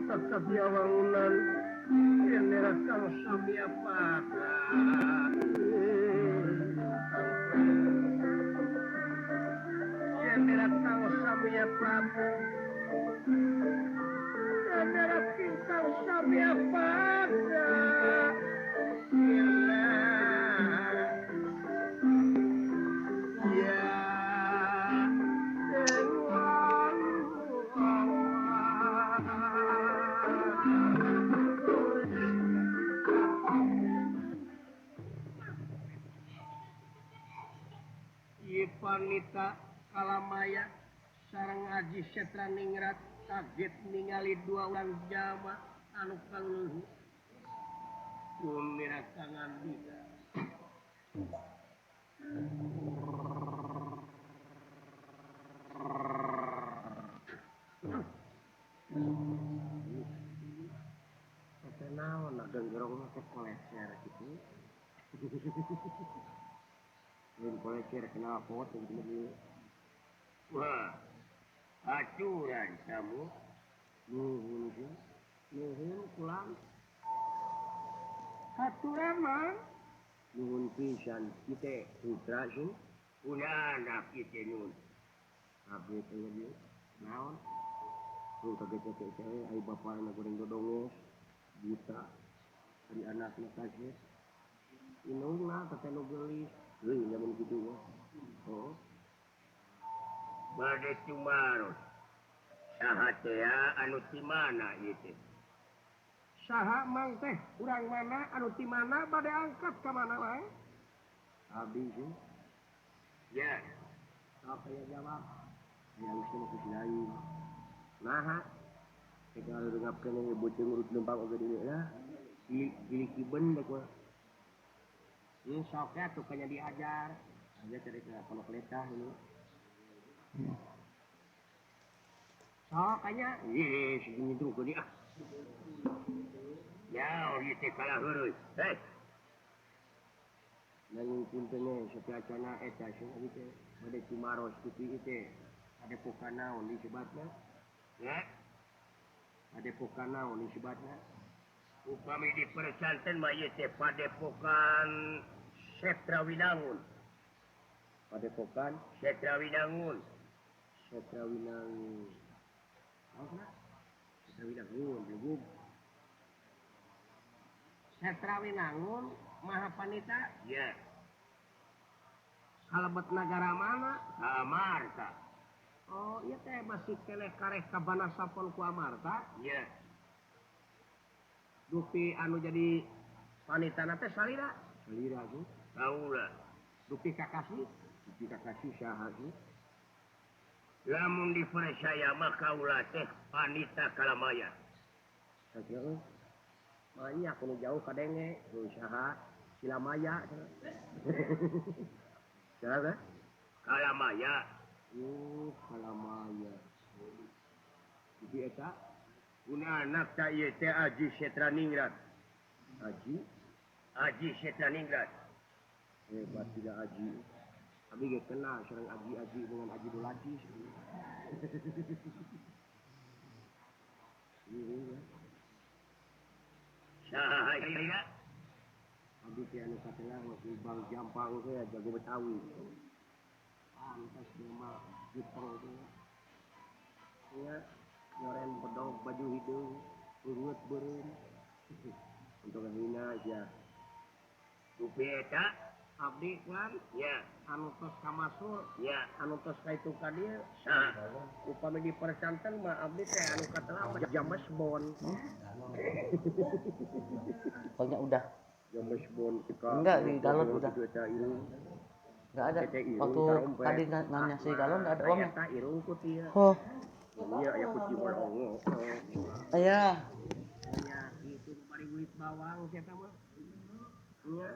tetap ya wangunan yang nerakang sami apa yang nerakang sami apa yang nerakang sami apa Panita kalamaya sareng Aji Setra Ningrat kaget ningali dua orang jama anu kangluhu kumira kangan dina naon genggerong teh kolecer gitu Yang kolecer kena pot yang wah, aturan kamu. Nuhun pulang. Aturan mah. Nuhun pisan kita putra sih. Udah anak kita nun. Abis itu naon. Tuh kaget-kaget saya, ayah bapaknya goreng dodongnya buta. Dari anaknya kasih. Inung lah, kata nu gelis. Zaman gitu ya. Oh. Bade cumarus. Saha teh anu ti mana ieu teh? Saha mang teh? Urang mana anu ti mana bade angkat ka mana wae? Abi sih. Ya. Apa ya jawab? Yang sini ku lain. Naha? Tega ngapkeun yang boceng urut numpang oge dieu lah. Gili kiben deh gua. Ini soknya tuh kayaknya diajar. Aja cari ke pondok letah ini. Sokanya, iya segini tuh gue dia. Ya, gitu kalah huruf. Hei. Nanging puntennya setiap acana eta sih gitu. Ada cimaros gitu itu. Ada pokanaon disebutnya. Ya. Ada pokanaon disebutnya. Upami di persanten mah ieu teh padepokan Setra Winangun. Padepokan Setra Winangun. Setra Winangun. Apa? Setra Winangun, belum. Setra Winangun, Mahapanita? Ya. Kalebet negara mana? Amarta. Oh, iya teh masih kene kareh kabana sapon ku Amarta? Ya. Dupi anu jadi panitana teh salira? Salira tuh. Kaula. Dupi kakasih? Dupi kakasih saha tuh? Lamun dipercaya mah kaula teh panita kalamaya. Sakieu. Manya aku nu jauh kadenge usaha Silamaya. Saha? Kalamaya. Kalamaya. Jadi eta una anak tak ieu teh Aji Setra Ningrat. Aji Setra Ningrat. Hebat tidak Aji. Abi ge kenal sareng Aji dengan Aji Dolati. Iya. Sahaya. Abi teh anu katengah masih Bang Jampang teh jago Betawi. Pantas dia mah Jepang teh. Ya, nyoren pedog baju hidung, urut beureum. Untuk hina aja. Dupi eta abdi kan? Ya. Anu tos kamasur? Ya. Anu tos ka itu ka dieu? Saha? Upami dipercanten mah abdi teh anu katelah James Bond. Pokoknya udah. James Bond tika. Enggak di galon udah. Enggak ada. Waktu tadi nanya si galon enggak ada uangnya. Eta irung ku tieu. Oh. Iya, aya kuci bolongo. Aya. Ya, itu bari bulit bawang eta mah. Iya.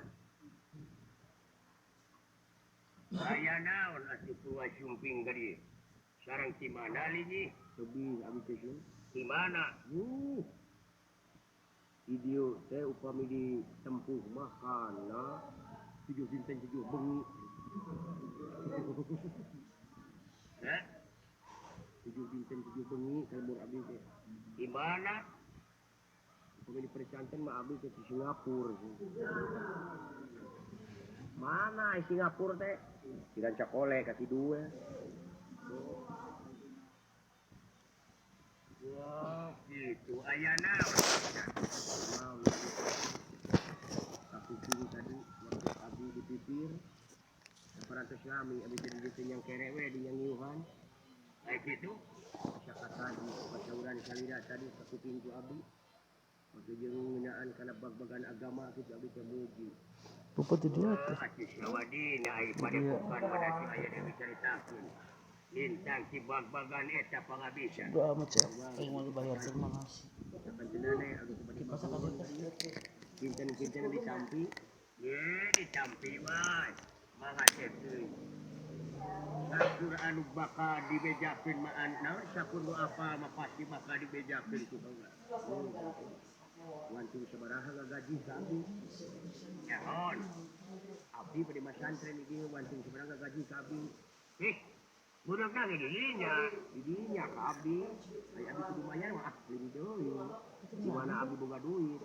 Aya naon atuh tua sumping gede. Sareng ti mana lini? Lebih abi teh sih. Di mana? Video teh upami di tempuh mah kana 7 dinten 7 bengi. Hah? 7 dinten 7 bengi kalebur abdi teh. Di mana? di pesantren mah abdi ke Singapura. Mana Singapura teh? Sigan cakole kaki dua. Wah, gitu. Ayana. Aku pilih tadi waktu abdi di pipir. 100 lami abdi jadi yang kerewe di yang Yuhan. Kayak gitu. Masyarakat tadi, pasauran salida tadi satu pintu abdi. Waktu jengunaan karena bag-bagan agama kita abdi kemuji. Lupa di dia tuh. Aci Sawadi na ay padepokan pada si aya deui caritakeun. Lintang si bag-bagan eta pangabisan. Udah amat ya. Aing mau dibayar terima kasih. Sakan cenane aku kepada Kipas ka dieu. kinten-kinten ditampi. Ye ditampi wae. Mangga teh. Sakur anu baka dibejakeun maan naon sakur nu apa mah pasti baka dibejakeun ku baheula. Wanting sabaraha gaji ka abdi. Nyaon. Abdi pada masantren iki wanting sabaraha gaji ka abdi. Budak nang di dinya ka abdi. Ai abdi kudu bayar mah leuwih deui. Di mana abdi boga duit.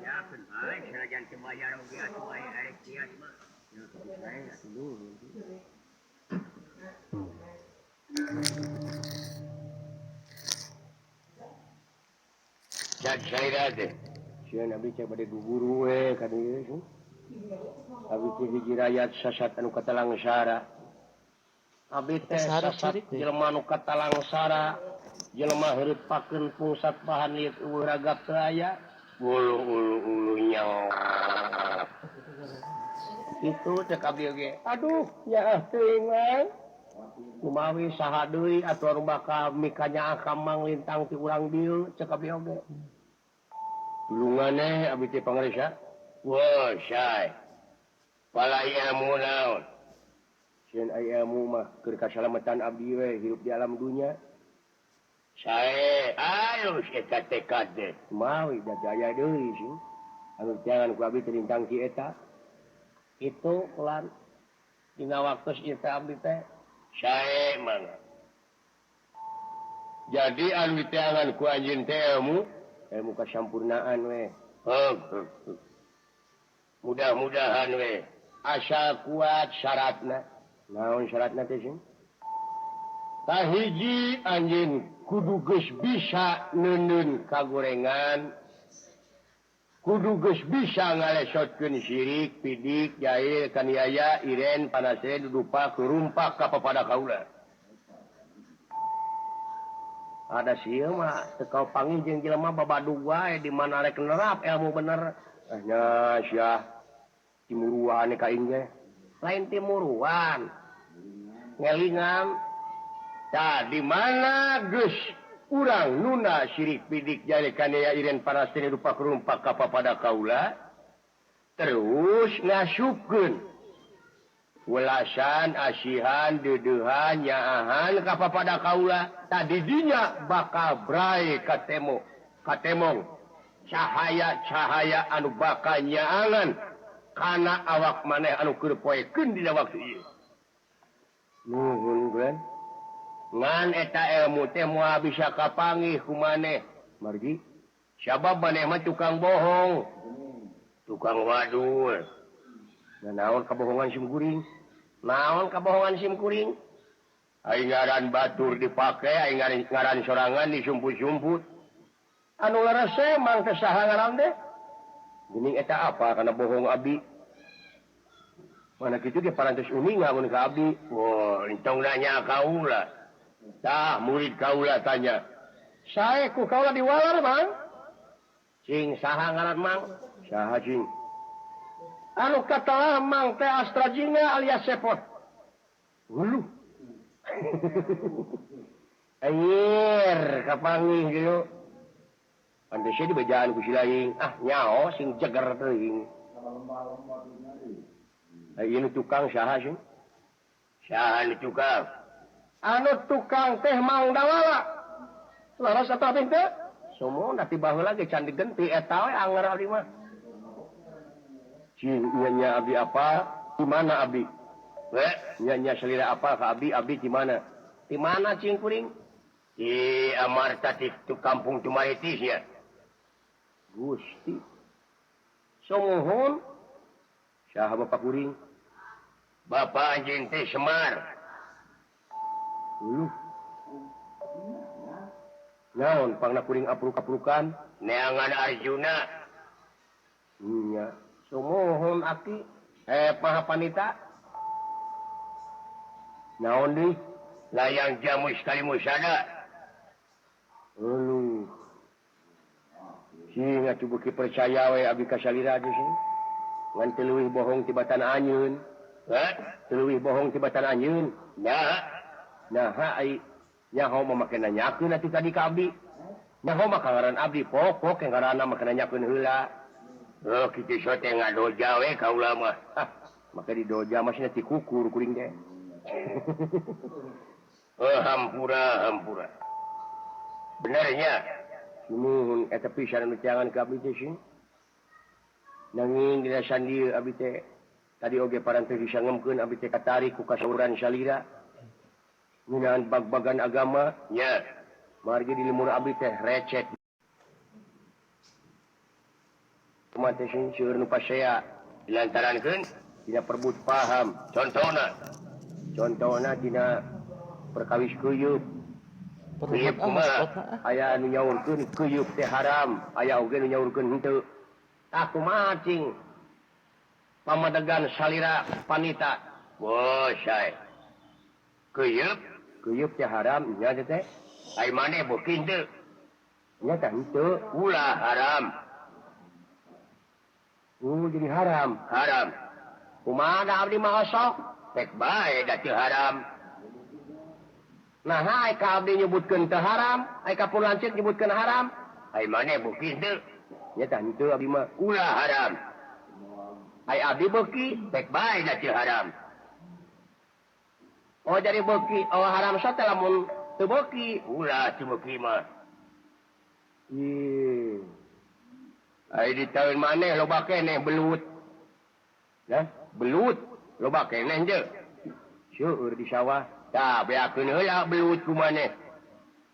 Ya kan bae sanajan teu bayar oge atuh aya arek kias mah. Ya kudu sae atuh dulu. Cak saya deh. Sian abdi cek bade guguru we ka dieu. Abdi teh hiji rakyat sasat anu katalangsara. Abdi teh sasat jelema anu katalangsara. Jelema heurepakeun pungsat bahan lieu eueuh ragap teu aya. Ulu nyang. Itu cek abdi oge. Aduh, nyaah teuing we. Kumawi saha deui atuh anu bakal mikanya akamang lintang ti urang dieu cek abdi oge. Tulungannya abdi teh pangarisa. Wah, say. Palayamu naon? Sieun aya ilmu mah keur kasalamatan abdi we hirup di alam dunya. Sae, ayo eta tekad teh. Kumawi da aya deui sih. Anu jangan ku abdi teh lintang ki eta. Itu kelan dina waktos ieu teh abdi teh sae mangga. Jadi anu teh angan ku anjeun teh ilmu kasampurnaan we. Mudah-mudahan we asal kuat syaratna. Naon syaratna teh sih? Tahiji anjeun kudu geus bisa neuneun kagorengan. Kudu geus bisa ngalesotkeun syirik, pidik, jahil, kaniaya, iren, panase, dudupa, kurumpak ka papada kaula. Ada sieu mah teu kau panggih jeung jelema babadug wae di mana rek nerap ilmu bener. Nya sia timuruan ka aing ge. Lain timuruan. Ngelingan. Tah di mana geus urang nuna syirik pidik jahil kaniaya iren panaskeun rupa kurumpak ka papada kaula. Terus ngasupkeun welasan, asihan, deudehan, nyaahan ka papada kaula. Tadi dinya bakal brai katemong. Cahaya-cahaya anu bakal nyaangan kana awak maneh anu keur poekeun dina waktu ieu. Nuhun kan. Ngan eta ilmu teh moal bisa kapanggih ku maneh. Margi, sabab maneh mah tukang bohong. Tukang wadul. Nah, naon kabohongan sim kuring? Naon kabohongan sim kuring? Aing ngaran batur dipake, aing ngaran sorangan disumput-sumput. Anu larase mang teh saha ngaran teh? Geuning eta apa kana bohong abdi? Mana kitu ge parantos uning ngamun ka abdi. Wah, entong nanya kaula. Tah murid kaula tanya. Sae ku kaula diwalar, Mang? Cing saha ngaran Mang? Saha cing? Anu kata Mang teh Astrajina alias Sepot. Ulu. Anjir, kapanggih gitu. Ande sih dibejaan ku si laing. Ah, nyao sing jeger teuing. Ieu tukang saha sih? Saha nu tukang? Anu tukang teh Mang Dawala. Laras eta teh teh? Somona ti baheula ge can digenti eta we anger abdi mah. Cing nya abdi apa? Di mana abdi? We, nya selira apa ka abdi? Abdi di mana? Di mana cing kuring? Di Amarta di kampung Tumaritis ya. Gusti somohon saha bapak kuring bapak anjing teh Semar naon pangna kuring apruk-aprukan neangan Arjuna nya somohon aki paha panita naon deui layang jamu sekali musada singa cubuki percaya we abi kasalira aja sih ngan teu bohong tibatan anyun teu bohong tibatan anyun nah ai nyaho make nanyakeun atuh tadi ka abdi nyaho mah kangaran abdi pokok yang ngaranna make nanyakeun heula kitu sote ngadoja we kaula mah maka di doja masih ti kukur kuring teh hampura benernya nuhun eta pisan anu jangan ka abdi teh sih nanging dina sandi abdi teh tadi oge parantos disangemkeun abdi teh katarik ku kasauran salira nginaan bag-bagan agama nya margi di limur abdi teh recet umat teh seueur nu pasea dilantarankeun dina perbut paham contohna dina perkawis kuyup Kuyup mah aya anu nyaurkeun kuyup teh haram, aya oge nu nyaurkeun henteu. Aku macing pamadegan salira panita. Wah, sae. Kuyup teh haram nya teh. Ai maneh beuki henteu? Nya teh henteu, ulah haram. Jadi haram. Kumaha abdi mah osok? Tek bae da teu haram. Nah, ai ka abdi nyebutkeun teu haram, ai ka pun lanceuk nyebutkeun haram, ai maneh beuki henteu? Nya tah henteu abdi mah ulah haram. Ai abdi beuki, tek bae da teu haram. Oh jadi beuki, oh haram sa teh lamun teu beuki, ulah teu beuki mah. Ai di taun maneh loba keneh belut. Nah, belut loba keneh henteu? Seueur di sawah. Tah beakeun heula belut ku maneh.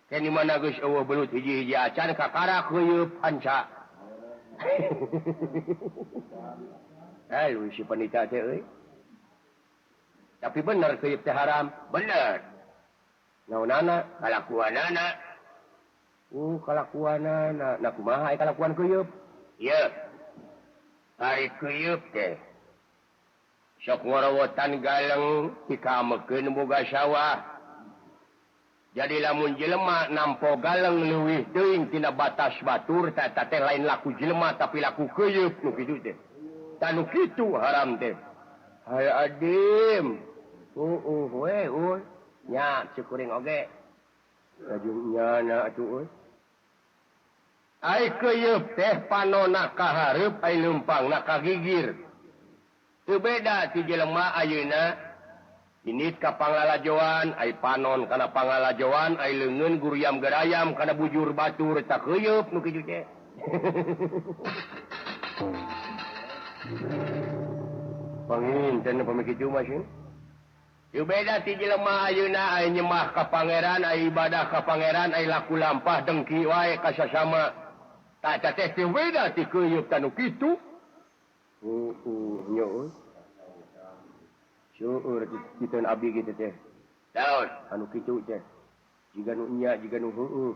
Ken di mana geus eueuh belut hiji-hiji acan kakara kuyeup anca. Lu si panita teh euy. Tapi bener kuyeup teh haram, bener. Naonana? Kalakuanana. Kalakuanana. Nah kumaha ai kalakuan kuyeup? Ieu. Ari kuyeup teh sok ngorowotan galeng dikamekeun boga sawah. Jadi lamun jelema nampo galeng leuwih teuing tina batas batur teh teh lain laku jelema tapi laku kuyeup nu kitu teh. Tah nu kitu haram teh. Hai adim. We. Nya cukuring oge. Kajungnya na atuh. Ai kuyeup teh panonna ka hareup ai leumpangna ka gigir. Teu beda ti jelema ayeuna init ka panglalajoan ai panon kana panglalajoan ai leungeun guriam gerayam kana bujur batur tak keuyeub nu kitu teh. Panginten pamikitu mah sih. Teu beda ti jelema ayeuna ai nyemah ka pangeran ai ibadah ka pangeran ai laku lampah dengki wae ka sasama. Tah teh teu beda ti keuyeub tanu kitu. Nyo. Seueur kita abdi kitu teh. Daun anu kitu teh. Jiga nu nya, jiga nu heueuh.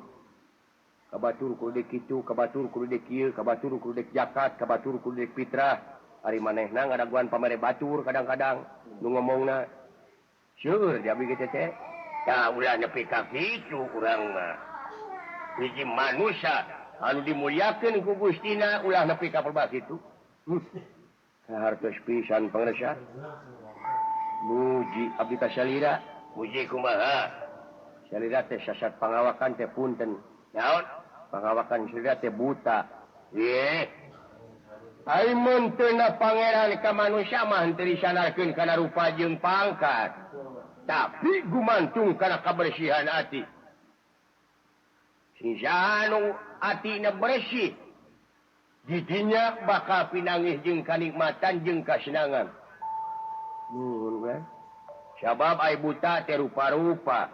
Kabatur kudu dek kitu, kabatur kudu dek kieu, kabatur kudu dek zakat, kabatur kudu dek fitrah. Ari manehna ngadaguan pamere batur kadang-kadang nu ngomongna. Seueur di abdi kitu teh. Tah ulah nepi ka kitu urang mah. Hiji manusia anu dimuliakeun ku Gustina ulah nepi ka perba kitu. Hartos pisan pangresa. Muji abdi ka salira. Muji kumaha? Salira teh sasat pangawakan teh punten. Naon? Pangawakan salira teh buta. Ai mun teu na pangeran ka manusia mah henteu disandarkeun kana rupa jeung pangkat. Tapi gumantung kana kabersihan ati. Sing saha nu atina bersih didinya bakal pinangih jeung kanikmatan jeung kasenangan. Nuhun kan? Sabab ai buta teh rupa-rupa.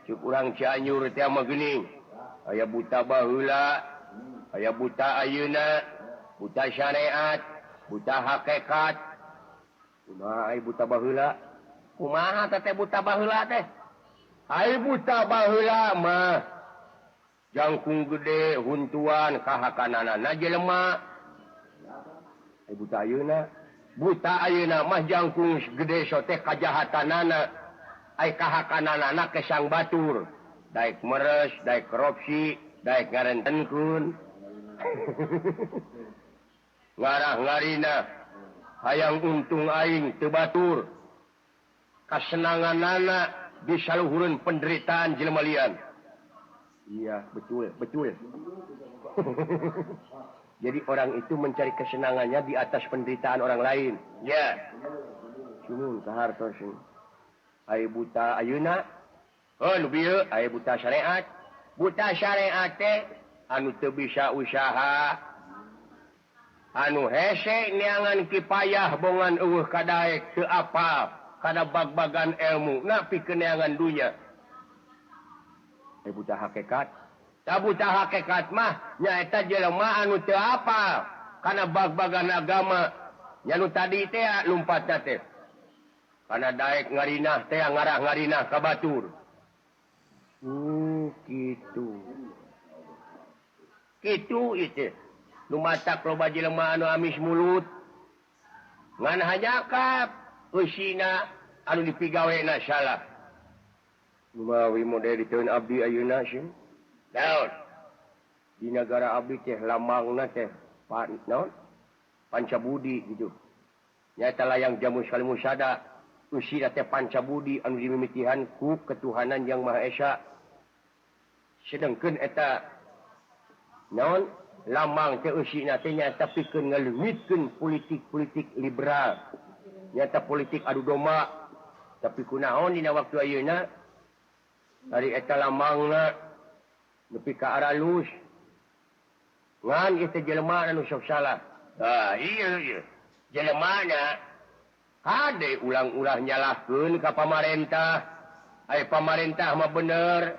Cuk urang Cianjur teh mah geuning. Aya buta baheula, aya buta ayeuna, buta syariat, buta hakikat. Kumaha ai buta baheula? Kumaha teh buta baheula teh? Ai buta baheula mah jangkung gede huntuan kahakananana jelema. Ai buta ayeuna, mah jangkung gede sote kajahatanana. Ai kahakananana kesang batur. Daek meres, daek korupsi, daek ngarentenkeun. Ngarah-ngarina hayang untung aing teu batur. Kasenanganana disaluhureun penderitaan jelema lian. Iya, betul. Jadi orang itu mencari kesenangannya di atas penderitaan orang lain. Ya. Cumun kahartos. Ai buta ayeuna, nu bieu aya buta syariat. Buta syariat teh anu teu bisa usaha. Anu hese neangan kipayah bongan eueuh kadaek teu apal kana bag-bagan ilmu na pikeun neangan dunya. Buta hakikat. Da buta hakikat mah nyaeta jelema anu teu apal kana bag-bagan agama. Nya nu tadi teh lumpatna teh. Kana daek ngarinah teh ngarah ngarinah ka batur. Kitu. Kitu itu. Lumatak loba jelema anu amis mulut. Ngan hanyakap eusina anu dipigawena salah. Lumawi model diteun abdi ayeuna sih. Naon? Di negara abdi teh lamangna teh naon? Pancabudi gitu. Nyata layang jamu sekali musada. Usina teh pancabudi anu dimimitihan ku ketuhanan yang Maha Esa. Sedengkeun eta naon? Lamang teh usina teh nyata pikeun ngaleungitkeun politik-politik liberal. Nyata politik adu domba. Tapi kunaon dina waktu ayeuna dari eta lamangna nepi ka aralus. Ngan ieu teh jelema anu sok salah. Iya. Jelemana hade ulang-ulah nyalahkeun ka pamarentah. Ai pamarentah mah bener.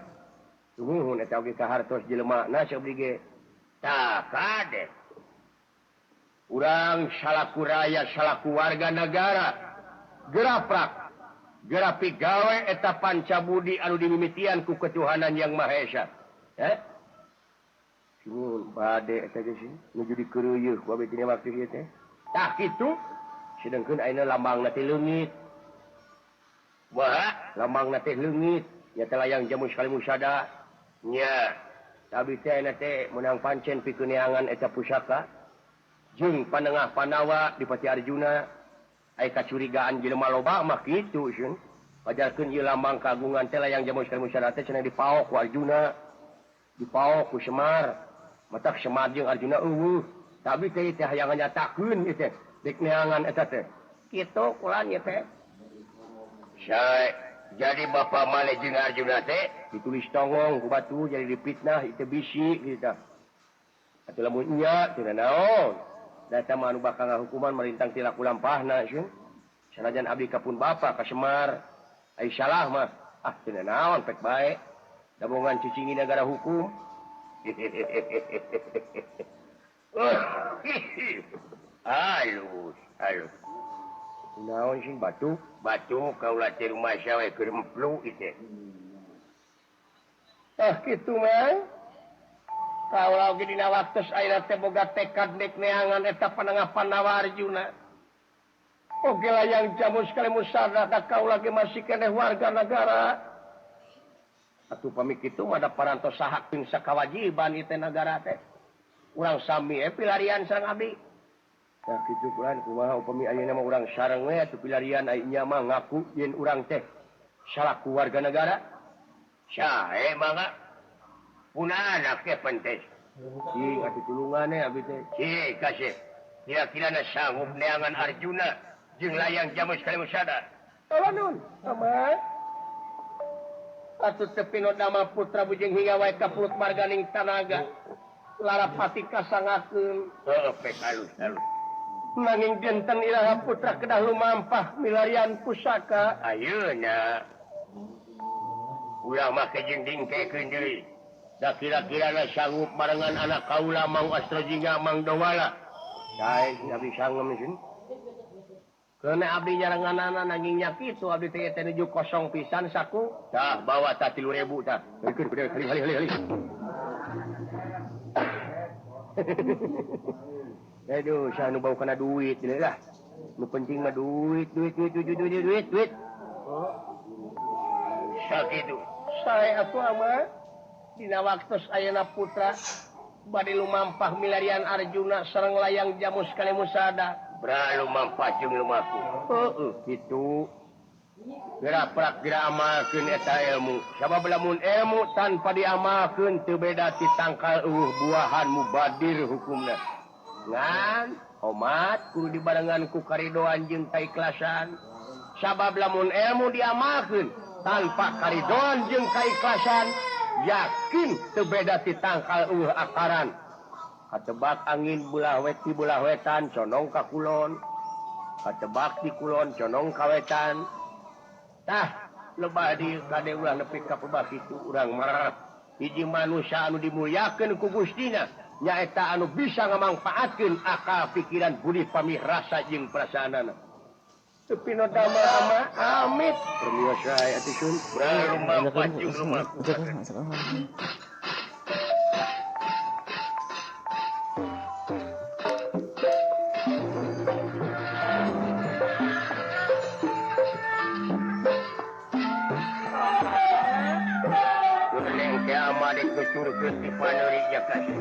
Tumuhun eta oge kahartos jelemana sok ge. Tah kade. Urang salaku rakyat, salaku warga negara geraprak. Gerapi gawe eta pancabudi anu dimimitian ku ketuhanan yang Maha Esa. Cuman bade eta ge sih nuju dikeureuyeun ku abdi tina waktu ieu teh. Tah kitu sedengkeun ayeuna lambangna teh leungit. Wah, lambangna teh leungit, nya teh layang jamu sekali musada. Nya, tapi teh na teh menang pancen pikeun neangan eta pusaka. Jeung panengah Pandawa di Pati Arjuna aya kacurigaan jelema loba mah kitu sieun. Pajarkeun ieu lambang kagungan teh layang jamu sekali musada teh cenah dipaok ku Arjuna. Dipaok ku Semar. Matak Semar jeung Arjuna eueuh. Tapi teh teh hayang nyatakeun ieu teh dik neangan eta teh. Kitu kulan ieu teh. Sae jadi Bapak Male jeung Arjuna teh ditulis tongong ku batu jadi dipitnah itu bisi gitu. Atuh lamun nya teu naon. Da eta mah anu bakal ngahukuman marintang ti laku lampahna sieun. Sanajan abdi kapun Bapa ka Semar. Ai salah mah teu naon pek bae. Dabongan cicingi negara hukum. Halus. Naon sih batu kaula teh rumah sawe keur emplu ieu. Kitu mah. Kaula oge dina waktos ayeuna teh boga tekad nek neangan eta panengah Pandawa Arjuna. Oge layang jamu sekali musada ka kaula ge masih keneh warga negara. Atuh pami kitu mah da parantos sahak jeung sakawajiban ieu teh negara teh. Urang sami pilarian sareng abdi. Nah kitu kulan kumaha upami ayeuna mah urang sareng we atuh pilarian ai nya mah ngaku yen urang teh salaku warga negara. Sae mangga punana ke pentes. Cing atuh tulungan abdi teh. Cing kasih. Kira-kira sanggup neangan Arjuna jeung layang jamu sekali musada. Nun, sama. Atuh teu pinot nama putra bujeng hingga wae ka pulut marganing tanaga. Larapati kasangakeun. Pek halus. Nanging dinten iraha putra kedah lumampah milarian pusaka. Ayeuna. Ulah make jeung dingkekeun deui. Da kira-kira sanggup barengan anak kaula Mang Astrojinga Mang Dowala. Cai bisa ngemesin. Kena abdi nyaranganana nanggingnya kitu abdi teh nuju kosong pisan saku. Tah bawa tah 3.000 tah. Hali. Aduh, saya nu bau kena duit lah. Nu penting mah duit. Oh. Sakitu. Saya atuh mah dina waktos ayeuna putra bade lumampah milarian Arjuna sareng layang jamus kali musada. Bra lumampah jeung lumaku. Heeh, kitu. Gerak-gerak amalkeun eta ilmu. Sabab lamun ilmu tanpa diamalkeun teu beda ti tangkal buahan mubadir hukumna. Ngan omat kudu dibarengan ku karidoan jeung kaikhlasan. Sabab lamun ilmu diamalkeun tanpa karidoan jeung kaikhlasan, yakin teu beda ti tangkal akaran. Katebak angin belah wet ti belah wetan condong ka kulon. Katebak di kulon condong ka wetan. Tah lebah di kade ulah nepi ka pebak kitu urang marah. Hiji manusia anu dimulyakeun ku Gustina nyaeta anu bisa ngamangpaatkeun akal pikiran budi pamih rasa jeung perasaanana. Tepi no dama amit permios sae atuh sun rumah pacung rumah. Adik kecur-kecur di panori Jakarta.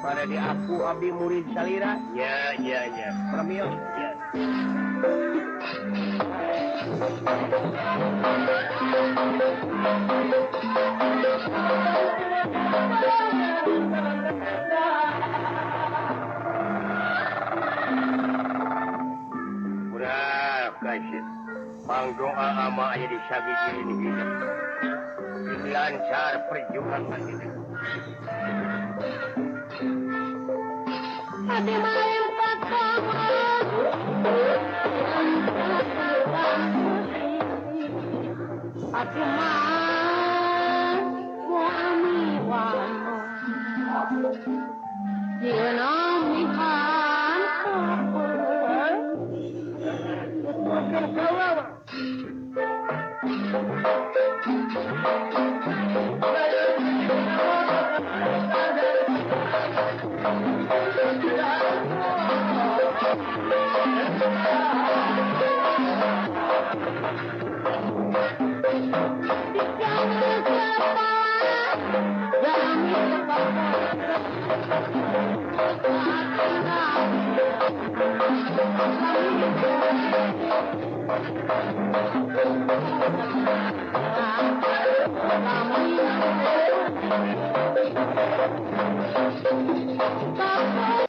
Pada di aku abdi murid salira. Ya. Permios. Ya. Udah kasih. Bang doa ama aja di sagigi ini hidup. Lancar perjuangan ini. Hati main pasangan hati main suami wano jika mihan Bye.